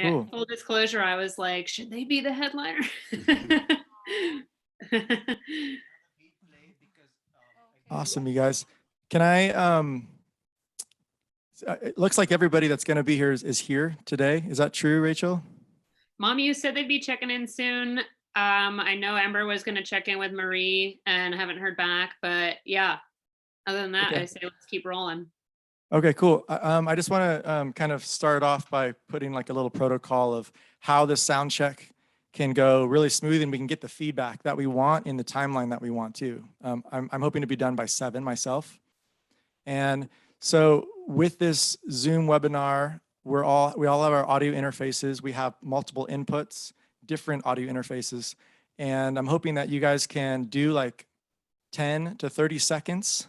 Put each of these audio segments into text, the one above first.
Cool. Full disclosure, I was like, should they be the headliner? Awesome, you guys. Can I, it looks like everybody that's going to be here is here today. Is that true, Rachel? MaMuse said they'd be checking in soon. I know Ember was going to check in with Mariee and I haven't heard back, but yeah, other than that, Okay. I say let's keep rolling. Okay, cool. I just want to kind of start off by putting like a little protocol of how this sound check can go really smooth and we can get the feedback that we want in the timeline that we want too. I'm hoping to be done by 7 myself. And so with this Zoom webinar, we all have our audio interfaces. We have multiple inputs, different audio interfaces. And I'm hoping that you guys can do like 10 to 30 seconds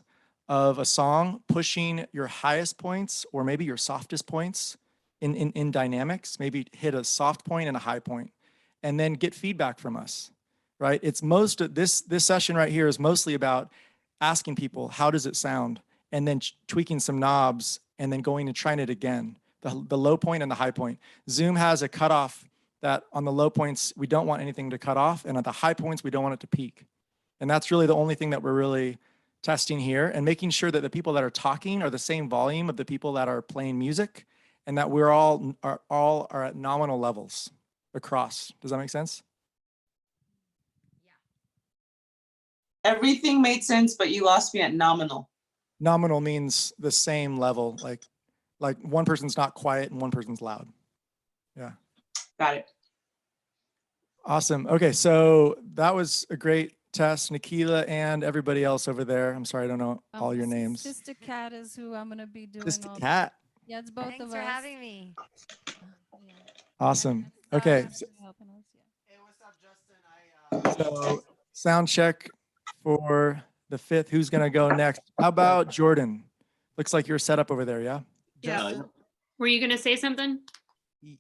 of a song, pushing your highest points or maybe your softest points in dynamics, maybe hit a soft point and a high point, and then get feedback from us, right? It's this session right here is mostly about asking people, how does it sound? And then tweaking some knobs and then going and trying it again, the low point and the high point. Zoom has a cutoff that on the low points, we don't want anything to cut off, and at the high points, we don't want it to peak. And that's really the only thing that we're really testing here, and making sure that the people that are talking are the same volume of the people that are playing music, and that we're all are at nominal levels across. Does that make sense? Yeah. Everything made sense, but you lost me at nominal. Nominal means the same level, like one person's not quiet and one person's loud. Yeah. Got it. Awesome. Okay, so that was a great test. Nikila and everybody else over there. I'm sorry, I don't know all your names. Sister Cat is who I'm going to be doing. Sister Cat. Yeah, it's both Thanks of us. for having me. Awesome. Okay. So sound check for the 5th. Who's going to go next? How about Jordan? Looks like you're set up over there, yeah? Yeah. Were you going to say something?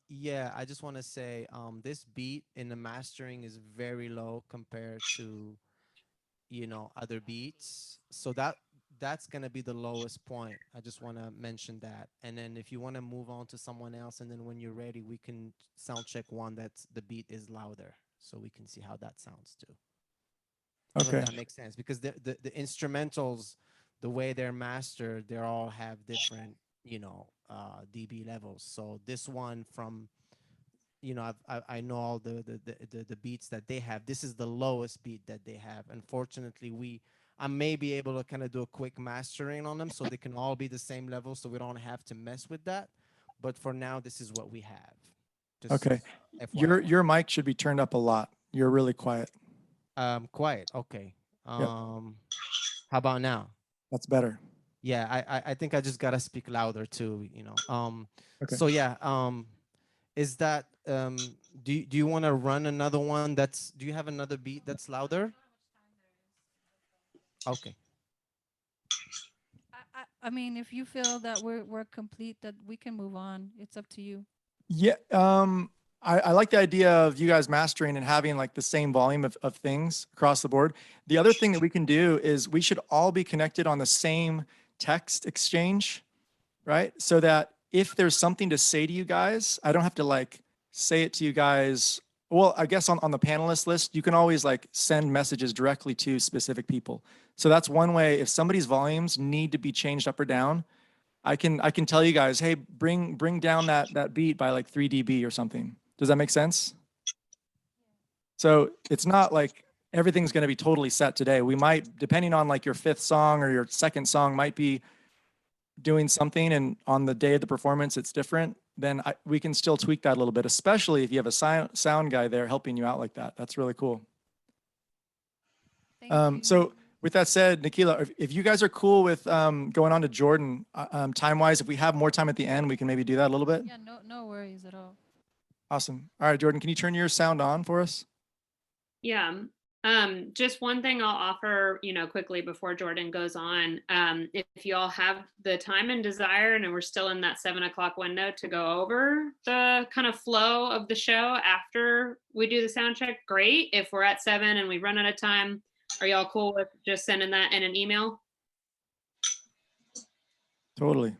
Yeah, I just want to say this beat in the mastering is very low compared to, you know, other beats. So that's going to be the lowest point. I just want to mention that. And then if you want to move on to someone else, and then when you're ready, we can sound check one that's the beat is louder, so we can see how that sounds too. Okay. That makes sense, because the instrumentals, the way they're mastered, they all have different, you know, dB levels. So this one from, you know, I know all the beats that they have. This is the lowest beat that they have. Unfortunately, I may be able to kind of do a quick mastering on them so they can all be the same level, so we don't have to mess with that. But for now, this is what we have. Just okay. FYI. Your mic should be turned up a lot. You're really quiet. Quiet. Okay. Yep. How about now? That's better. Yeah, I think I just gotta speak louder too, you know. Okay. So yeah, is that do you want to run another one that's, do you have another beat that's louder? Okay. I mean, if you feel that we're complete, that we can move on. It's up to you. Yeah. I like the idea of you guys mastering and having like the same volume of things across the board. The other thing that we can do is we should all be connected on the same text exchange, right? So that if there's something to say to you guys, I don't have to like say it to you guys. Well, I guess on the panelist list, you can always like send messages directly to specific people. So that's one way. If somebody's volumes need to be changed up or down, I can tell you guys, hey, bring down that beat by like 3 dB or something. Does that make sense? So it's not like everything's going to be totally set today. We might, depending on like your 5th song or your 2nd song, might be doing something, and on the day of the performance it's different. Then we can still tweak that a little bit, especially if you have a sound guy there helping you out like that. That's really cool. So with that said, Nikila, if you guys are cool with going on to Jordan, time-wise, if we have more time at the end, we can maybe do that a little bit. Yeah, no worries at all. Awesome. All right, Jordan, can you turn your sound on for us? Yeah. Just one thing I'll offer, you know, quickly before Jordan goes on. If you all have the time and desire, and we're still in that 7 o'clock window to go over the kind of flow of the show after we do the sound check, great. If we're at 7 and we run out of time, are y'all cool with just sending that in an email? Totally.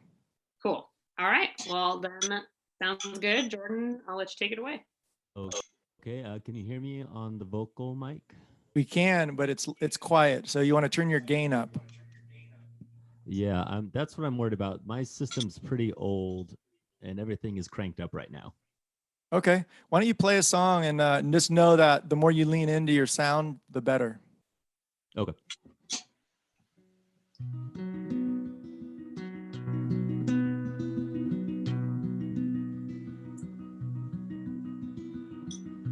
Cool. All right. Well, then Sounds good. Jordan, I'll let you take it away. Okay, can you hear me on the vocal mic? We can, but it's quiet. So you want to turn your gain up. Yeah, that's what I'm worried about. My system's pretty old and everything is cranked up right now. Okay. Why don't you play a song and just know that the more you lean into your sound, the better. Okay.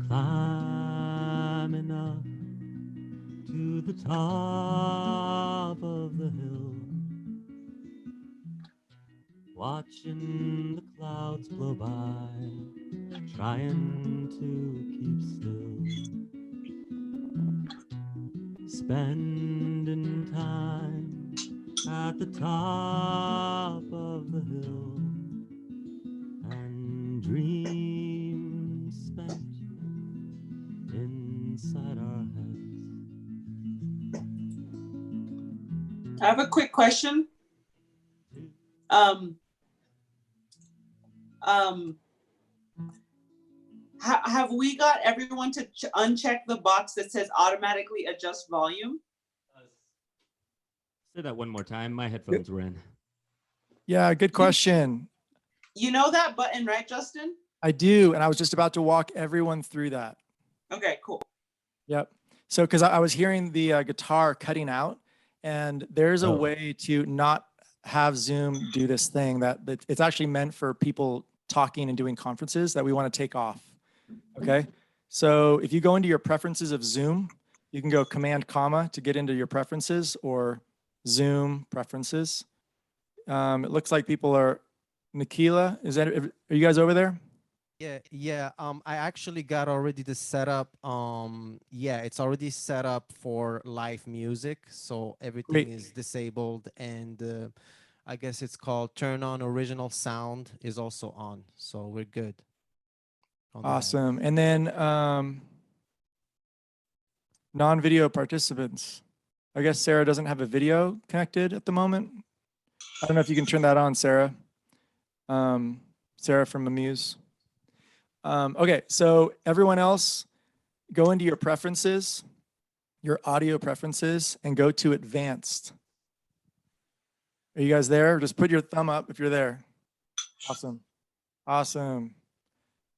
Climbing up to the top of the hill, watching the clouds blow by, trying to keep still, spending time at the top of the hill, and dreams spent inside our heads. I have a quick question. Have we got everyone to uncheck the box that says automatically adjust volume? Say that one more time. My headphones were in. Yeah, good question. You know that button, right, Justin? I do. And I was just about to walk everyone through that. Okay, cool. Yep. So, because I was hearing the guitar cutting out, and there's a way to not have Zoom do this thing that it's actually meant for people talking and doing conferences that we want to take off. Okay. So if you go into your preferences of Zoom, you can go Command comma to get into your preferences, or Zoom preferences. It looks like people are, Nikila, are you guys over there? Yeah. I actually got already the setup. Yeah, it's already set up for live music, so everything is disabled, and I guess it's called turn on original sound is also on, so we're good. Awesome. And then non-video participants. I guess Sarah doesn't have a video connected at the moment. I don't know if you can turn that on, Sarah. Sarah from MaMuse. Okay, so everyone else, go into your preferences, your audio preferences, and go to advanced. Are you guys there? Just put your thumb up if you're there. Awesome. Awesome.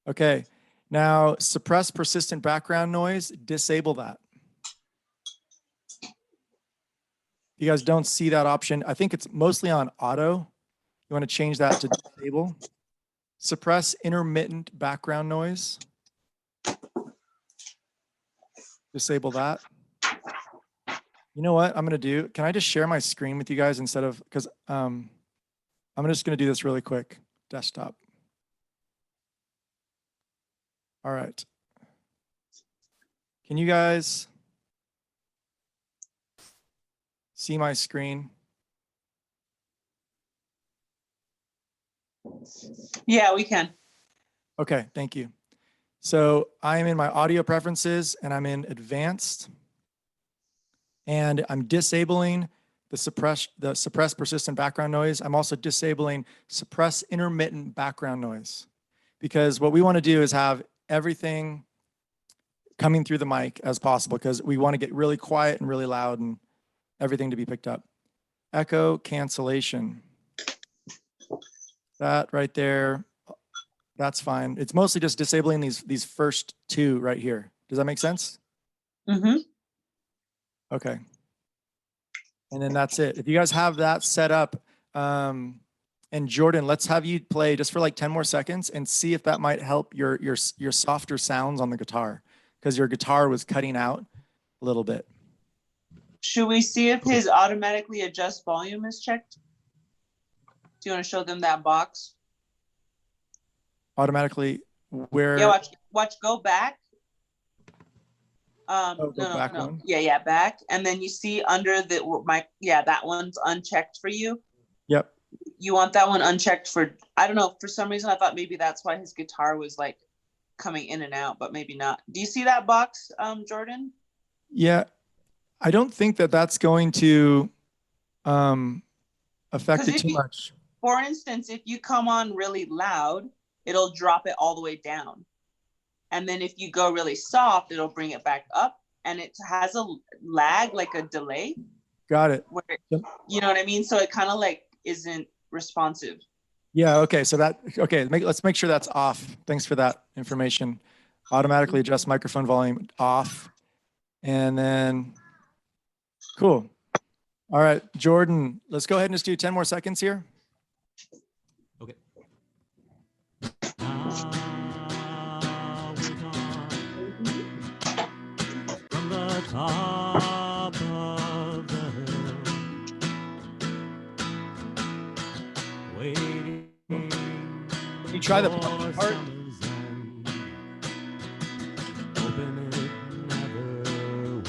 Okay, now suppress persistent background noise, disable that. You guys don't see that option. I think it's mostly on auto. You want to change that to disable. Suppress intermittent background noise. Disable that. You know what I'm going to do? Can I just share my screen with you guys instead of, because I'm just going to do this really quick. Desktop. All right. Can you guys see my screen? Yeah, we can. Okay, thank you. So I am in my audio preferences and I'm in advanced, and I'm disabling the suppress persistent background noise. I'm also disabling suppress intermittent background noise, because what we want to do is have everything coming through the mic as possible, because we want to get really quiet and really loud and everything to be picked up. Echo cancellation. That right there, that's fine. It's mostly just disabling these first two right here. Does that make sense? Mm-hmm. Okay. And then that's it. If you guys have that set up, and Jordan, let's have you play just for like 10 more seconds and see if that might help your softer sounds on the guitar, because your guitar was cutting out a little bit. Should we see if his automatically adjust volume is checked? Do you want to show them that box? Automatically where? Yeah, watch, go back. Go No, back no. one. Yeah, back. And then you see under the that one's unchecked for you. Yep. You want that one unchecked for, I don't know, for some reason I thought maybe that's why his guitar was like coming in and out, but maybe not. Do you see that box, Jordan? Yeah, I don't think that that's going to affect it too much. For instance, if you come on really loud, it'll drop it all the way down. And then if you go really soft, it'll bring it back up, and it has a lag, like a delay. Got it. Where, you know what I mean? So it kind of like isn't responsive. Yeah. Okay. So let's make sure that's off. Thanks for that information. Automatically adjust microphone volume off. And then, cool. All right, Jordan, let's go ahead and just do 10 more seconds here. Okay. Now we come from the top of the hill, waiting. Can you try the for part? summer's end. Hoping it never will.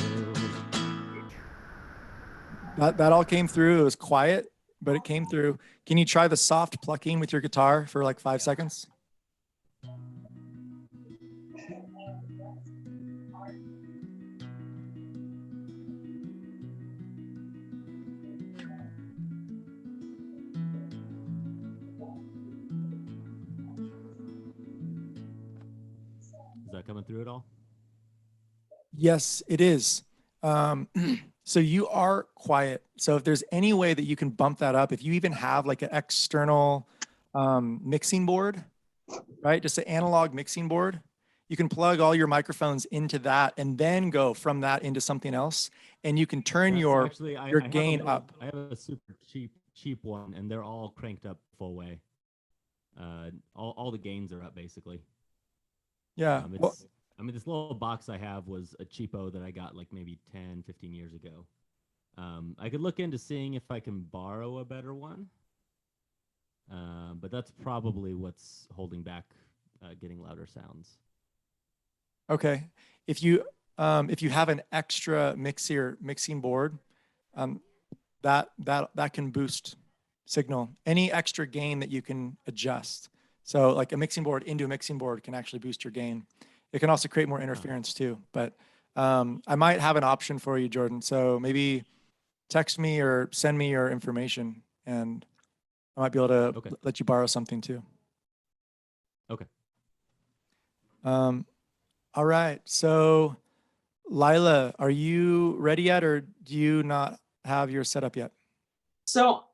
That all came through. It was quiet, but it came through. Can you try the soft plucking with your guitar for like 5 seconds? Is that coming through at all? Yes, it is. So you are quiet. So if there's any way that you can bump that up, if you even have like an external mixing board, right? Just an analog mixing board, you can plug all your microphones into that and then go from that into something else. And you can turn Yes, your actually, I have a gain little- up. I have a super cheap one, and they're all cranked up full way. All the gains are up basically. Yeah. Well, I mean, this little box I have was a cheapo that I got like maybe 10, 15 years ago. I could look into seeing if I can borrow a better one. But that's probably what's holding back getting louder sounds. okay. If you have an extra mixing board, that can boost signal. Any extra gain that you can adjust. So like a mixing board into a mixing board can actually boost your gain. It can also create more interference too. But I might have an option for you, Jordan. So maybe text me or send me your information, and I might be able to let you borrow something too. Okay. All right. So Lyla, are you ready yet, or do you not have your setup yet? So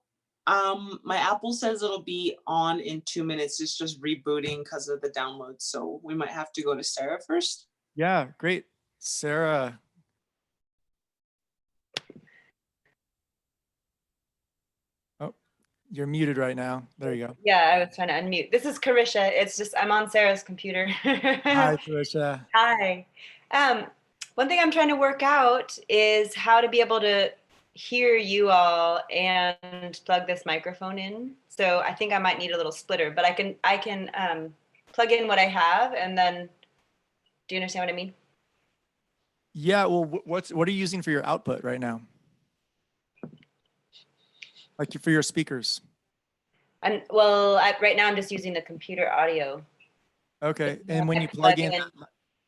my Apple says it'll be on in 2 minutes. It's just rebooting because of the download. So we might have to go to Sarah first. Yeah, great. Sarah. Oh, you're muted right now. There you go. Yeah, I was trying to unmute. This is Carisha. It's just I'm on Sarah's computer. Hi, Trisha. Hi. One thing I'm trying to work out is how to be able to hear you all and plug this microphone in. So I think I might need a little splitter, but I can plug in what I have, and then do you understand what I mean? Yeah. Well, what are you using for your output right now? Like for your speakers? And right now I'm just using the computer audio. Okay. And when you plug in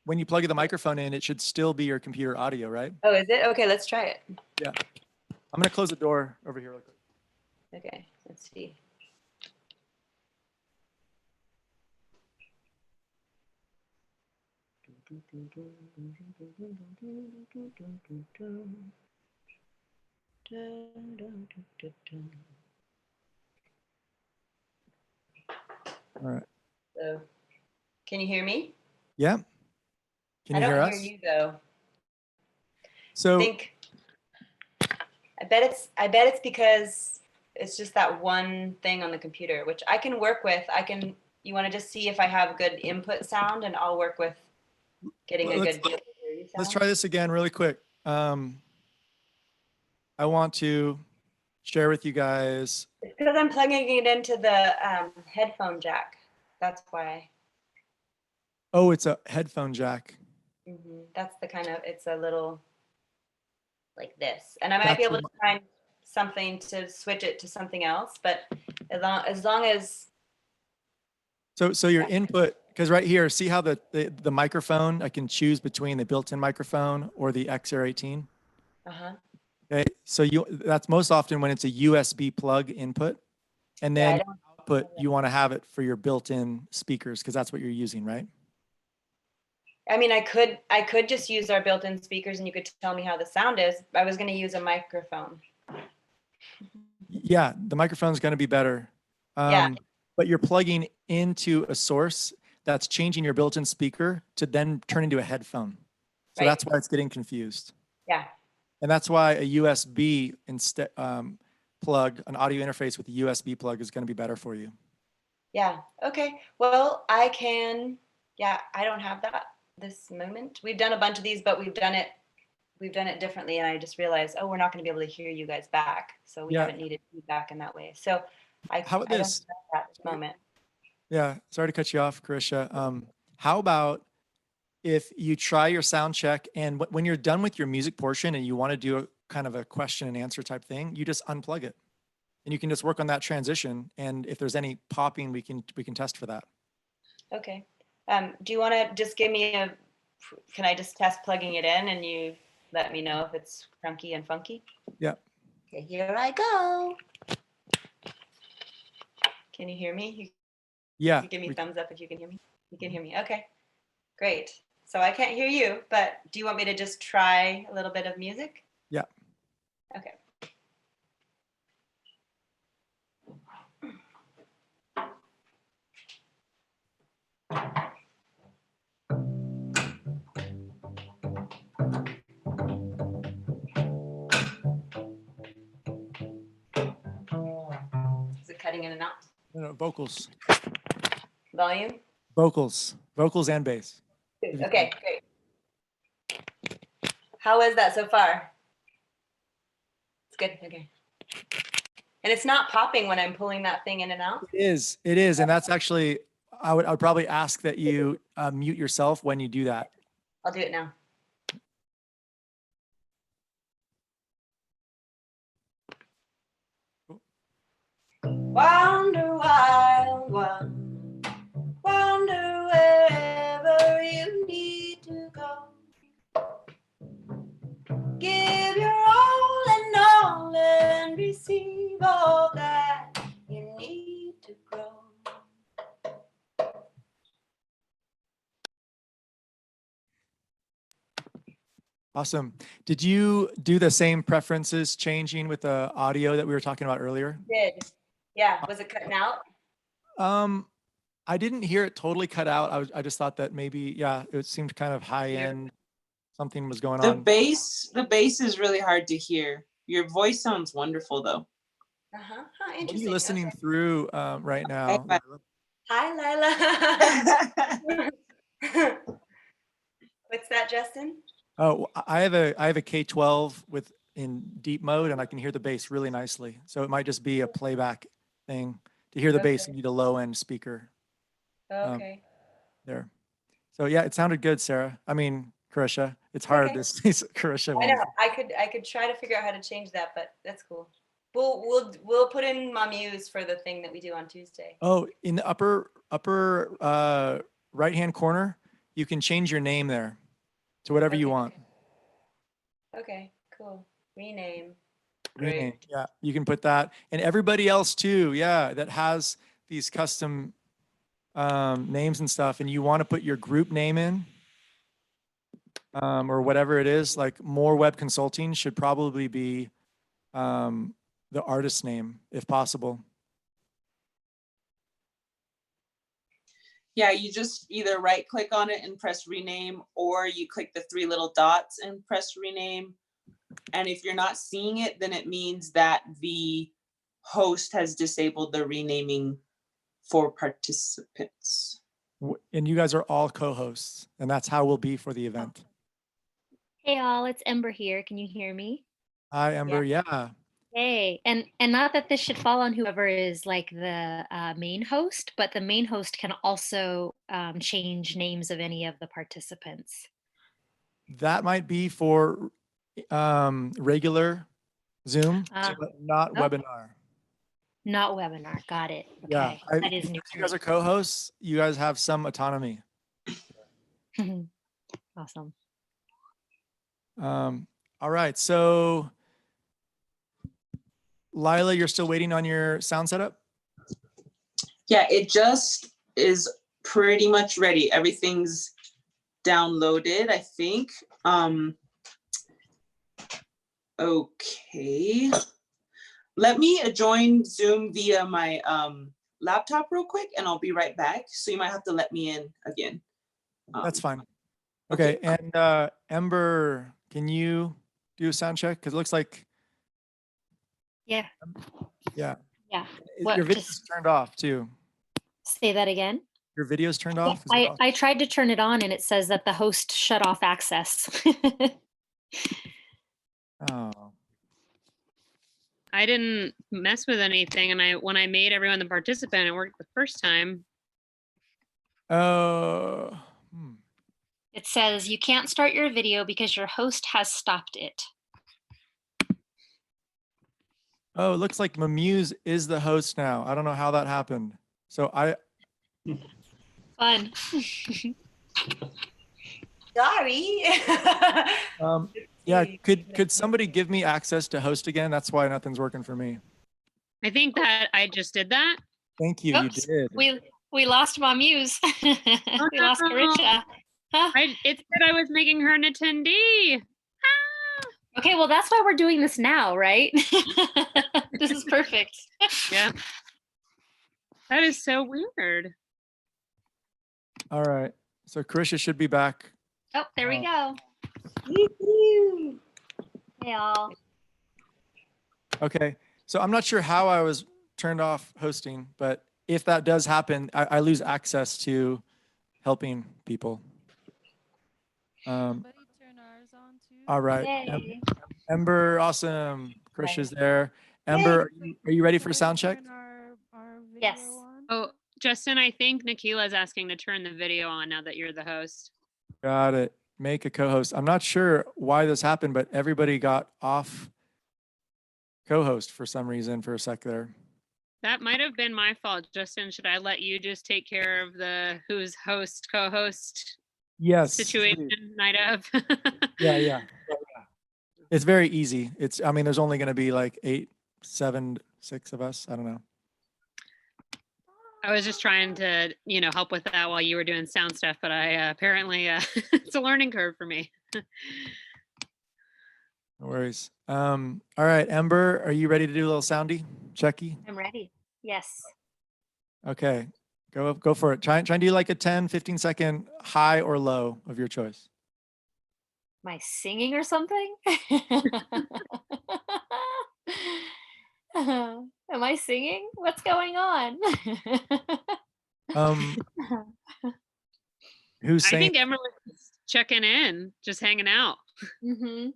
the microphone in, it should still be your computer audio, right? Oh, is it? Okay, let's try it. Yeah. I'm going to close the door over here real quick. Okay, let's see. All right. So, can you hear me? Yeah. Can you hear us? I don't hear you though. So I bet it's because it's just that one thing on the computer, which I can work with. You want to just see if I have good input sound, and I'll work with getting a good sound. Let's try this again really quick. I want to share with you guys. It's because I'm plugging it into the headphone jack. That's why. Oh, it's a headphone jack. That's it's a little like this. And I might be able to find something to switch it to something else, but as long as. So your input, because right here, see how the microphone, I can choose between the built-in microphone or the XR18. Uh-huh. Okay, so that's most often when it's a USB plug input. And then output, you want to have it for your built-in speakers because that's what you're using, right? I mean, I could just use our built-in speakers and you could tell me how the sound is. I was going to use a microphone. Yeah, the microphone's going to be better. Yeah. But you're plugging into a source that's changing your built-in speaker to then turn into a headphone. So Right. that's why it's getting confused. Yeah. And that's why a USB instead plug, an audio interface with a USB plug is going to be better for you. Yeah. Okay. Well, I can, yeah, I don't have that this moment. We've done a bunch of these, but we've done it differently. And I just realized, oh, we're not going to be able to hear you guys back. So we haven't needed feedback in that way. So How about I don't this? have that at this moment. Yeah, sorry to cut you off, Carisha. How about if you try your sound check and when you're done with your music portion and you want to do a kind of a question and answer type thing, you just unplug it. And you can just work on that transition. And if there's any popping, we can test for that. Okay. Do you want to just give me can I just test plugging it in and you let me know if it's crunky and funky? Yeah. Okay, here I go. Can you hear me? Yeah. You give me thumbs up if you can hear me. You can hear me. Okay, great. So I can't hear you, but do you want me to just try a little bit of music? Yeah. Okay. Is it cutting in and out? No, vocals. Volume? Vocals and bass. Okay, great. How is that so far? It's good, okay. And it's not popping when I'm pulling that thing in and out? It is. And that's actually, I would probably ask that you mute yourself when you do that. I'll do it now. Wander wild one, wander wherever you need to go. Give your all and receive all that you need to grow. Awesome. Did you do the same preferences changing with the audio that we were talking about earlier? Did. Yeah, was it cutting out? I didn't hear it totally cut out. I just thought that maybe, yeah, it seemed kind of high end. Something was going on. The bass is really hard to hear. Your voice sounds wonderful though. Uh-huh. What are you listening through right now? Hi, Lyla. What's that, Justin? Oh, I have a K12 in deep mode, and I can hear the bass really nicely. So it might just be a playback thing. To hear the bass, you need a low end speaker. Okay. There. So yeah, it sounded good, Sarah. I mean, Carisha. It's hard to see Carisha. I know. I could try to figure out how to change that, but that's cool. We'll put in MaMuse for the thing that we do on Tuesday. Oh, in the upper right hand corner, you can change your name there to whatever you want. Okay, cool. Rename. Rename. Yeah, you can put that, and everybody else too. Yeah, that has these custom names and stuff, and you want to put your group name in, or whatever it is. Like More Web Consulting should probably be the artist name if possible. Yeah, you just either right click on it and press rename, or you click the three little dots and press rename. And if you're not seeing it, then it means that the host has disabled the renaming for participants. And you guys are all co-hosts, and that's how we'll be for the event. Hey all, it's Ember here. Can you hear me? Hi, Ember. Yeah. Hey, and not that this should fall on whoever is like the main host, but the main host can also change names of any of the participants. That might be for regular Zoom, but not webinar. Not webinar. Got it. Okay. Yeah, That is new. You guys are co-hosts. You guys have some autonomy. Awesome. All right. So, Lyla, you're still waiting on your sound setup? Yeah, it just is pretty much ready. Everything's downloaded, I think. Okay. Let me join Zoom via my laptop real quick, and I'll be right back. So you might have to let me in again. That's fine. Okay, and Ember, can you do a sound check? Because it looks like, Yeah. yeah. Yeah. Your What, video's just turned off too. say that again? Your video's turned Yeah, off? Is it off? I tried to turn it on and it says that the host shut off access. Oh, I didn't mess with anything, and when I made everyone the participant, it worked the first time. oh. It says you can't start your video because your host has stopped it. Oh, it looks like MaMuse is the host now. I don't know how that happened. So Fun. Sorry. yeah, could somebody give me access to host again? That's why nothing's working for me. I think that I just did that. Thank you. Oops, You did. we lost MaMuse. We lost Karisha. Huh? It said I was making her an attendee. Okay, well that's why we're doing this now, right? This is perfect. Yeah. That is so weird. All right. So Karisha should be back. Oh, there we go. Hey all. Okay. So I'm not sure how I was turned off hosting, but if that does happen, I lose access to helping people. Somebody turn ours on too. All right. Yay. Ember, awesome. Karisha's there. Ember, are you ready for sound check? Turn our video Yes. on. Oh, Justin, I think Nikila is asking to turn the video on now that you're the host. Got it. Make a co-host. I'm not sure why this happened, but everybody got off co-host for some reason for a sec there. That might have been my fault. Justin, should I let you just take care of the who's host, co-host Yes. situation night of? Yeah. It's very easy. I mean, there's only going to be like 8, 7, 6 of us. I don't know. I was just trying to, help with that while you were doing sound stuff, but I apparently it's a learning curve for me. No worries. All right, Ember, are you ready to do a little soundy checky? I'm ready. Yes. Okay, go for it. Try and do like a 10, 15 second high or low of your choice. Am I singing or something? Am I singing? What's going on? Who's I saying? think Emerald's checking in, just hanging out. Mm-hmm.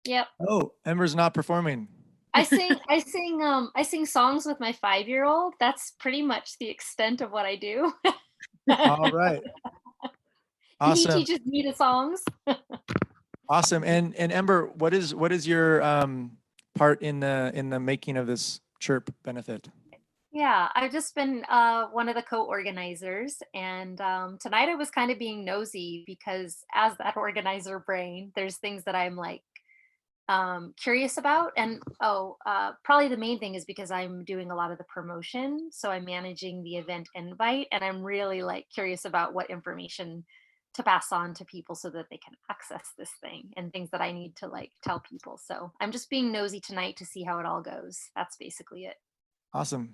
Yep. Oh, Ember's not performing. I sing songs with my 5-year-old. That's pretty much the extent of what I do. All right. Awesome. He teaches me the songs. Awesome. And Ember, what is your part in the making of this CHIRP benefit? Yeah, I've just been one of the co-organizers, and tonight I was kind of being nosy because as that organizer brain, there's things that I'm like curious about, and probably the main thing is because I'm doing a lot of the promotion, so I'm managing the event invite, and I'm really like curious about what information to pass on to people so that they can access this thing and things that I need to like tell people. So I'm just being nosy tonight to see how it all goes. That's basically it. Awesome.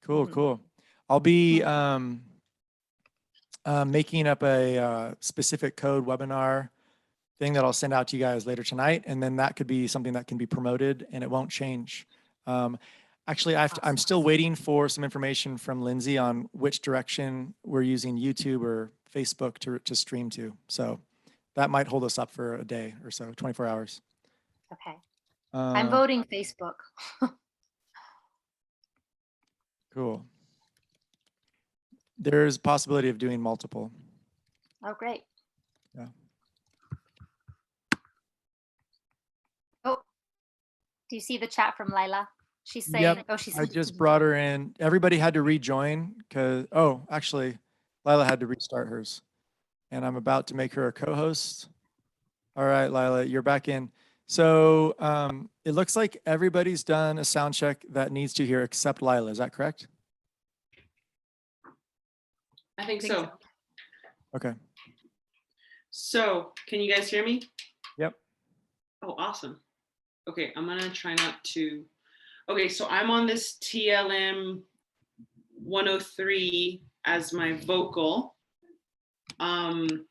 Cool, Mhm. cool. I'll be making up a specific code webinar thing that I'll send out to you guys later tonight. And then that could be something that can be promoted and it won't change. Actually, I'm still waiting for some information from Lindsay on which direction we're using YouTube or Facebook to stream to. So that might hold us up for a day or so, 24 hours. Okay. I'm voting Facebook. Cool. There's a possibility of doing multiple. Oh, great. Yeah. Oh, do you see the chat from Lyla? She's saying, Yep. oh, she's. I just brought her in. Everybody had to rejoin because, actually, Lyla had to restart hers. And I'm about to make her a co-host. All right, Lyla, you're back in. So it looks like everybody's done a sound check that needs to hear except Lyla. Is that correct? I think Think so. so. Okay. So, can you guys hear me? Yep. Oh, awesome. Okay, I'm gonna try not to. Okay, so I'm on this TLM 103 as my vocal. I'm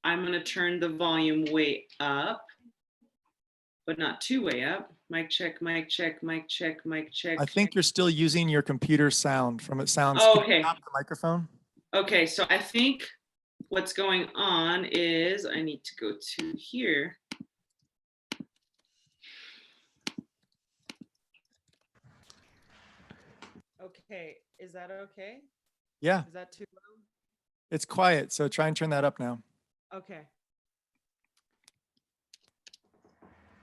gonna turn the volume way up, but not too way up. Mic check, mic check, mic check, mic check. I think you're still using your computer sound from it sounds. Oh, Can you okay. tap the microphone. Okay, so I think what's going on is I need to go to here. Okay, is that okay? Yeah, Is that too low? it's quiet. So try and turn that up now. Okay.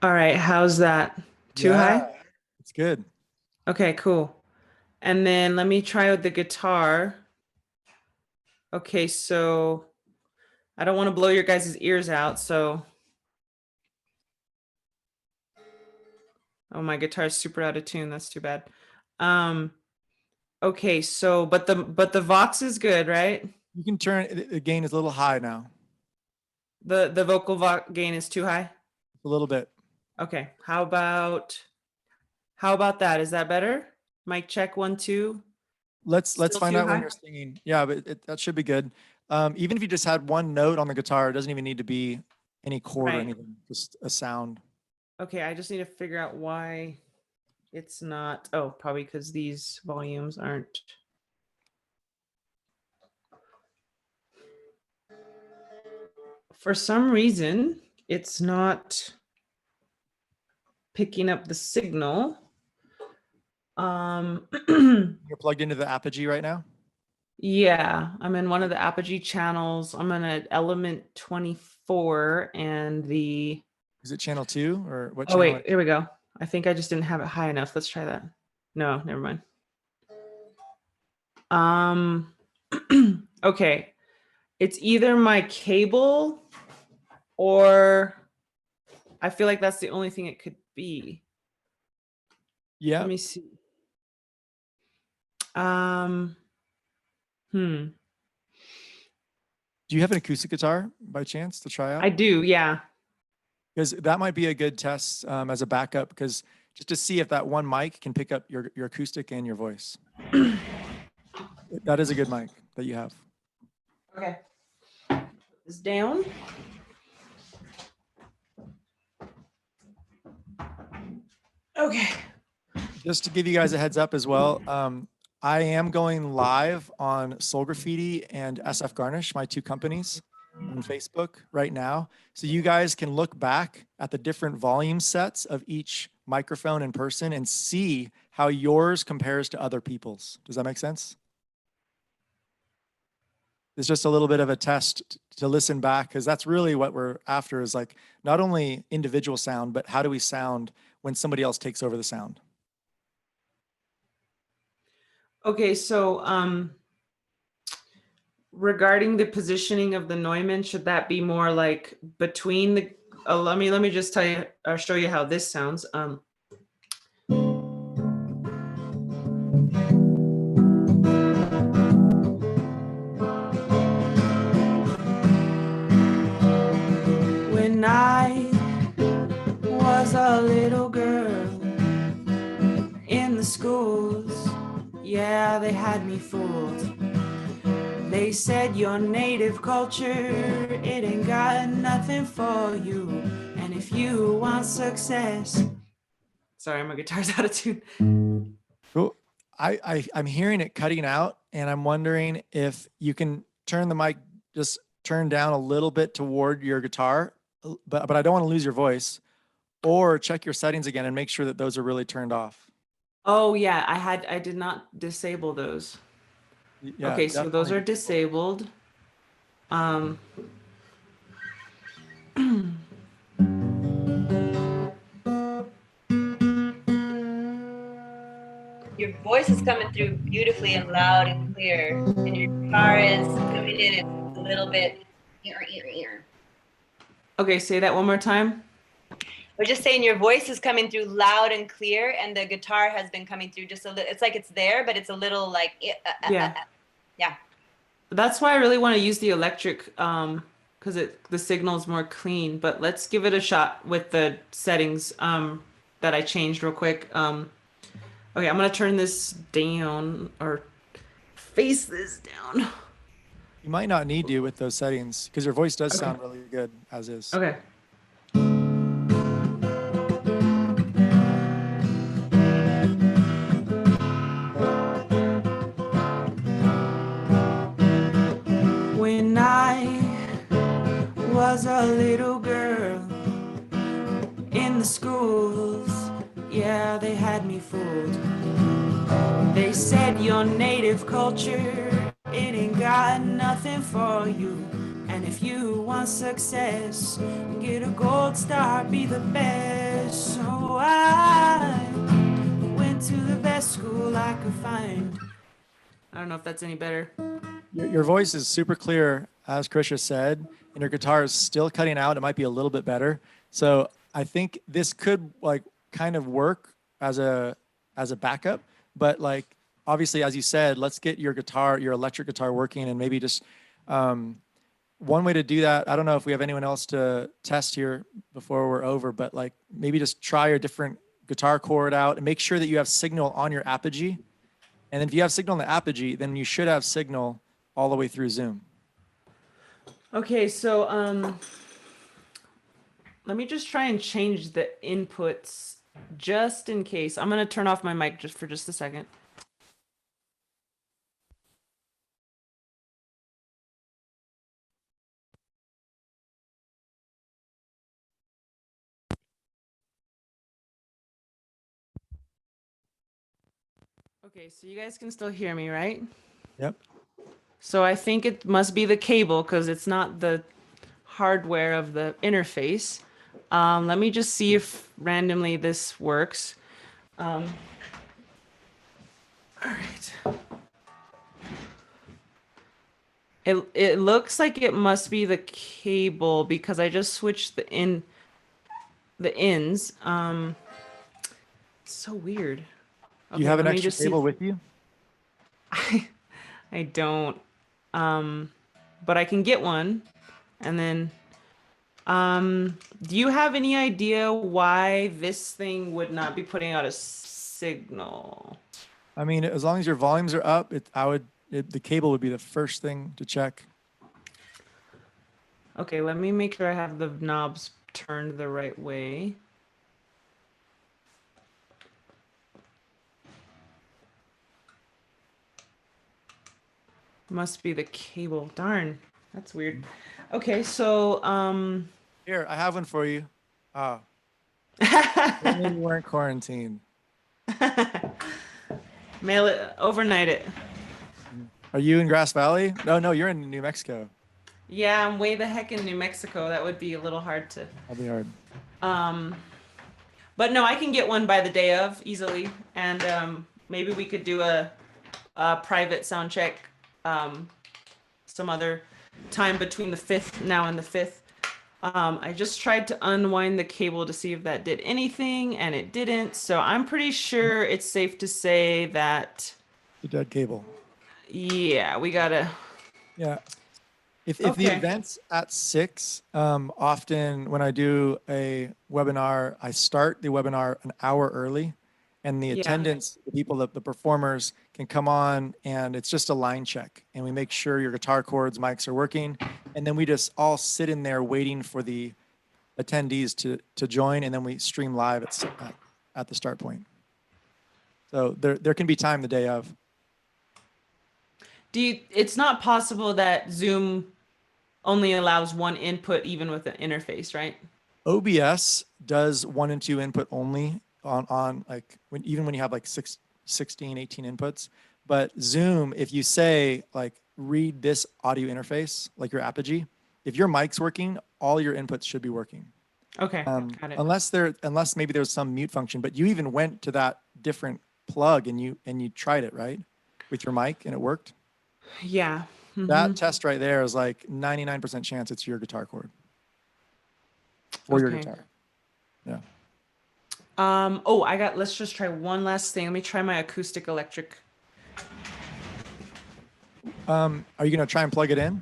All right, how's that? Too high? Yeah, it's good. Okay, cool. And then let me try with the guitar. Okay, so I don't want to blow your guys' ears out, so. Oh, my guitar is super out of tune. That's too bad. Okay, so but the Vox is good, right? You can turn the gain is a little high now. The vocal gain is too high. A little bit. Okay, how about that? Is that better? Mic check 1 2. Let's Still find too out when high? you're singing. Yeah, but that should be good. Even if you just had one note on the guitar, it doesn't even need to be any chord or Right. anything, just a sound. Okay, I just need to figure out why it's not. Oh, probably because these volumes aren't. For some reason, it's not picking up the signal. You're plugged into the Apogee right now? Yeah, I'm in one of the Apogee channels. I'm in an Element 24 and the. Is it channel 2 or what Oh, channel? wait, here we go. I think I just didn't have it high enough. Let's try that. No, never mind. Okay. It's either my cable or I feel like that's the only thing it could be. Yeah. Let me see. Do you have an acoustic guitar by chance to try out? I do, yeah. Because that might be a good test as a backup, because just to see if that one mic can pick up your acoustic and your voice. That is a good mic that you have. Okay. Put this down. Okay. Just to give you guys a heads up as well, I am going live on Soul Graffiti and SF Garnish, my two companies, on Facebook right now. So you guys can look back at the different volume sets of each microphone in person and see how yours compares to other people's. Does that make sense? It's just a little bit of a test to listen back, because that's really what we're after, is like not only individual sound, but how do we sound when somebody else takes over the sound? Okay, so regarding the positioning of the Neumann, should that be more like between the let me just tell you or show you how this sounds. When I was a little girl in the schools, yeah, they had me fooled. They said your native culture, it ain't got nothing for you. And if you want success. Sorry, my guitar's out of tune. Cool. I'm hearing it cutting out, and I'm wondering if you can turn the mic, just turn down a little bit toward your guitar, but I don't want to lose your voice, or check your settings again and make sure that those are really turned off. Oh yeah, I did not disable those. Yeah, okay, so those are disabled. Your voice is coming through beautifully and loud and clear, and your guitar is coming in a little bit. Okay, say that one more time. We're just saying your voice is coming through loud and clear, and the guitar has been coming through just a little. It's like it's there, but it's a little like Yeah. yeah. That's why I really want to use the electric, because the signal's more clean. But let's give it a shot with the settings that I changed real quick. Okay, I'm gonna turn this down or face this down. You might not need to with those settings because your voice does Okay. sound really good as is. Okay. When I was a little girl in the schools, yeah, they had me fooled. They said your native culture, it ain't got nothing for you. And if you want success, get a gold star, be the best. So I went to the best school I could find. I don't know if that's any better. Your voice is super clear, as Krisha said, and your guitar is still cutting out. It might be a little bit better. So I think this could like kind of work as a backup, but like obviously, as you said, let's get your guitar, your electric guitar working, and maybe just one way to do that. I don't know if we have anyone else to test here before we're over, but like maybe just try a different guitar chord out and make sure that you have signal on your apogee. And if you have signal on the apogee, then you should have signal all the way through Zoom. Okay, so let me just try and change the inputs just in case. I'm gonna turn off my mic just for just a second. Okay, so you guys can still hear me, right? Yep. So I think it must be the cable because it's not the hardware of the interface. Let me just see if randomly this works. All right. It looks like it must be the cable because I just switched the ends. It's so weird. Do you have an let me extra just see cable if- with you? I don't. But I can get one. And then, do you have any idea why this thing would not be putting out a signal? I mean, as long as your volumes are up, the cable would be the first thing to check. Okay, let me make sure I have the knobs turned the right way. Must be the cable. Darn, that's weird. Okay, so Here, I have one for you. Oh, you weren't quarantined. mail it, overnight it. Are you in Grass Valley? No, you're in New Mexico. Yeah, I'm way the heck in New Mexico. That would be a little hard to. That'll be hard. But no, I can get one by the day of easily, and maybe we could do a private sound check some other time between the 5th now and the 5th. I just tried to unwind the cable to see if that did anything, and it didn't. So I'm pretty sure it's safe to say that. The dead cable. Yeah, we gotta. Yeah. If the Okay. event's at 6, often when I do a webinar, I start the webinar an hour early, and the Yeah. attendants, the people, the performers can come on, and it's just a line check, and we make sure your guitar cords, mics are working, and then we just all sit in there waiting for the attendees to join, and then we stream live at the start point. So there can be time the day of. It's not possible that Zoom only allows one input even with an interface, right? OBS does 1 and 2 input only on like even when you have like 16, 18 inputs. But Zoom, if you say like read this audio interface, like your apogee, if your mic's working, all your inputs should be working. Okay, got it. Unless maybe there's some mute function, but you even went to that different plug and you tried it, right? With your mic and it worked. Yeah. That test right there is like 99% chance it's your guitar cord. Or your Okay. guitar. Yeah. Let's just try one last thing. Let me try my acoustic electric. Are you gonna try and plug it in?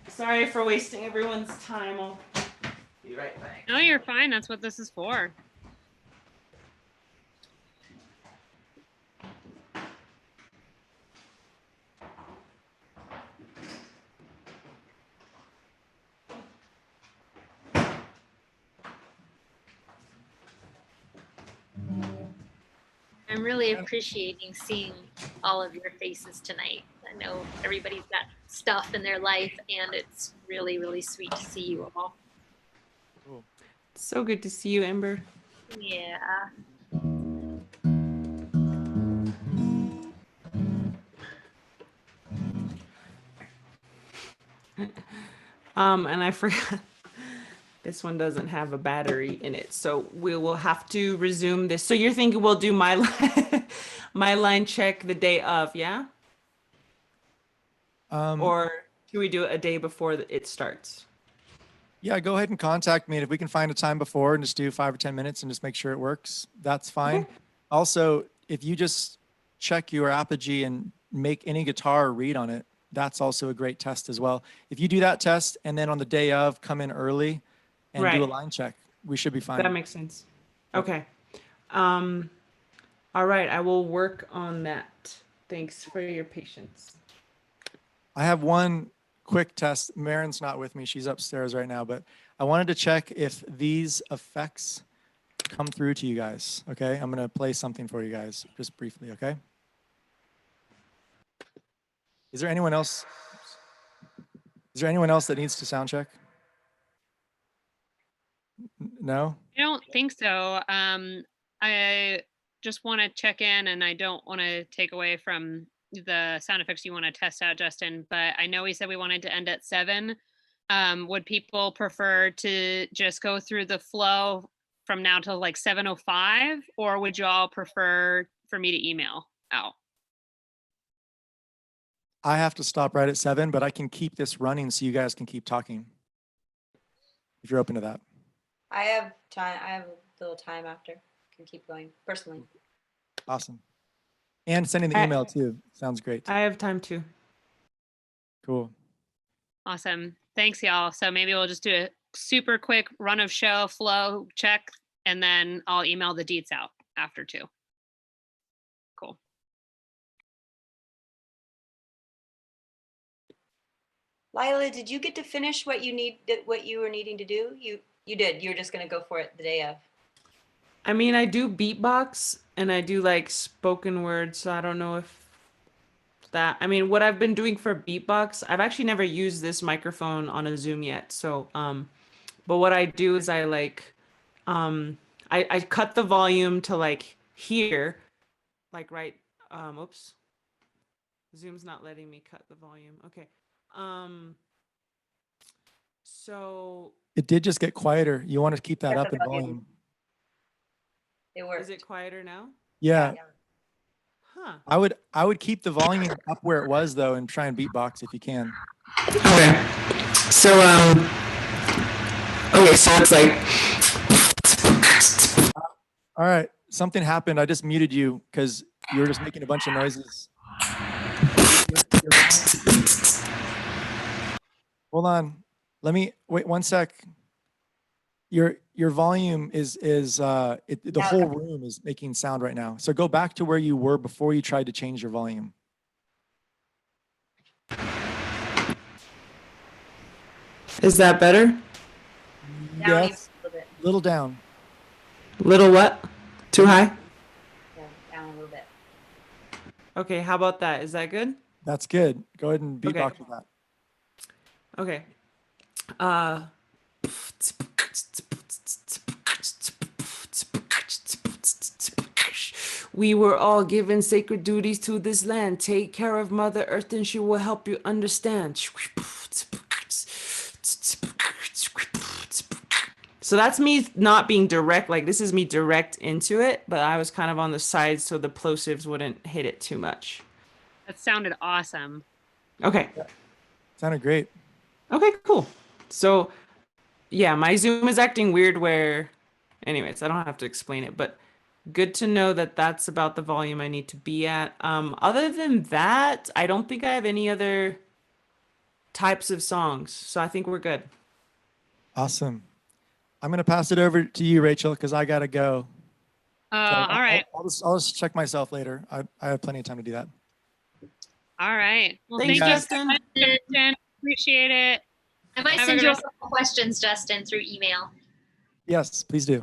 Sorry for wasting everyone's time. I'll be right back. No, you're fine. That's what this is for. I'm really appreciating seeing all of your faces tonight. I know everybody's got stuff in their life, and it's really, really sweet to see you all. Cool. So good to see you, Ember. Yeah. And I forgot this one doesn't have a battery in it, so we will have to resume this. So you're thinking we'll do my line, my line check the day of, yeah? Or do we do it a day before it starts? Yeah, go ahead and contact me. And if we can find a time before and just do 5 or 10 minutes and just make sure it works, that's fine. Okay. Also, if you just check your Apogee and make any guitar read on it, that's also a great test as well. If you do that test and then on the day of come in early and do a Right. line check, we should be fine. That makes sense. Okay. All right, I will work on that. Thanks for your patience. I have one quick test. Marin's not with me. She's upstairs right now, but I wanted to check if these effects come through to you guys. Okay, I'm going to play something for you guys just briefly, okay? Is there anyone else? Is there anyone else that needs to sound check? No? I don't think so. I just want to check in, and I don't want to take away from the sound effects you want to test out, Justin, but I know we said we wanted to end at 7. Would people prefer to just go through the flow from now till like 7:05, or would you all prefer for me to email out? I have to stop right at 7, but I can keep this running so you guys can keep talking. If you're open to that. I have time. I have a little time after. Can keep going personally. Awesome. And sending the email too. Sounds great. I have time too. Cool. Awesome. Thanks, y'all. So maybe we'll just do a super quick run of show flow check, and then I'll email the deets out after too. Cool. Lyla, did you get to finish what you were needing to do? You did. You're just gonna go for it the day of. I mean, I do beatbox and I do like spoken word, so I don't know if that, I mean, what I've been doing for beatbox, I've actually never used this microphone on a Zoom yet. So, but what I do is I like, I cut the volume to like here, like right, oops, Zoom's not letting me cut the volume. Okay. So It did just get quieter. You want to keep that Cut up the in volume. volume. It worked. is it quieter now? Yeah. Huh. I would keep the volume up where it was though and try and beatbox if you can. Okay. So, okay, so it's like, All right. Something happened. I just muted you because you were just making a bunch of noises. Hold on. Let me wait 1 sec. Your volume is the whole room is making sound right now. So go back to where you were before you tried to change your volume. is that better? Down even Yes, a little bit. little down. Little what? Too high? Yeah, down a little bit. Okay, how about that? Is that good? That's good. Go ahead and Okay. beatbox with that. Okay. We were all given sacred duties to this land. Take care of Mother Earth and she will help you understand. So that's me not being direct, like this is me direct into it, but I was kind of on the side so the plosives wouldn't hit it too much. That sounded awesome. Okay. Sounded great. Okay, cool. So yeah, my Zoom is acting weird where, anyways, I don't have to explain it, but good to know that that's about the volume I need to be at. Other than that, I don't think I have any other types of songs. So I think we're good. Awesome. I'm going to pass it over to you, Rachel, because I got to go. So All right. I'll just check myself later. I have plenty of time to do that. All right. Well, Thanks, thank you Justin. so much, Justin. Appreciate it. I might Have a send good you one. a couple questions, Justin, through email. Yes, please do.